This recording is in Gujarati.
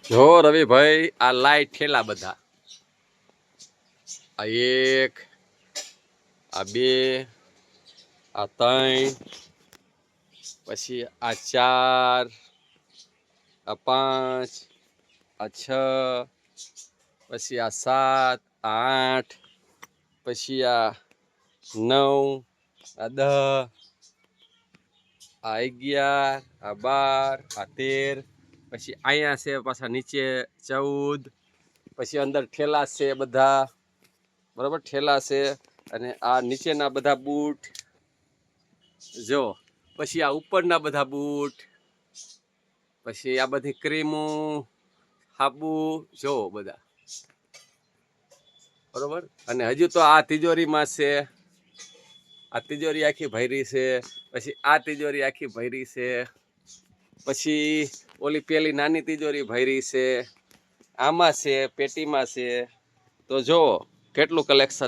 જો રવિભાઈ આ લાઈટ ઠેલા બધા આ એક આ બે આ ત્રણ પછી આ ચાર આ પાંચ આ છ પછી આ સાત આ આઠ પછી આ 9 આ 10 આ 11 આ 12 આ 13 પછી અહીંયા છે પાછા નીચે 14 પછી અંદર ઠેલા છે બધા બરાબર ઠેલા છે અને આ નીચેના બધા બૂટ જો પછી આ ઉપરના બધા બૂટ પછી આ બધી ક્રીમો સાબુ જો બધા બરોબર અને હજુ તો આ તિજોરીમાં છે આ તિજોરી આખી ભરી છે પછી આ તિજોરી આખી ભરી છે પછી ઓલી પેલી નાની તિજોરી ભરી છે આમાં છે પેટીમાં છે તો જો કેટલું કલેક્શન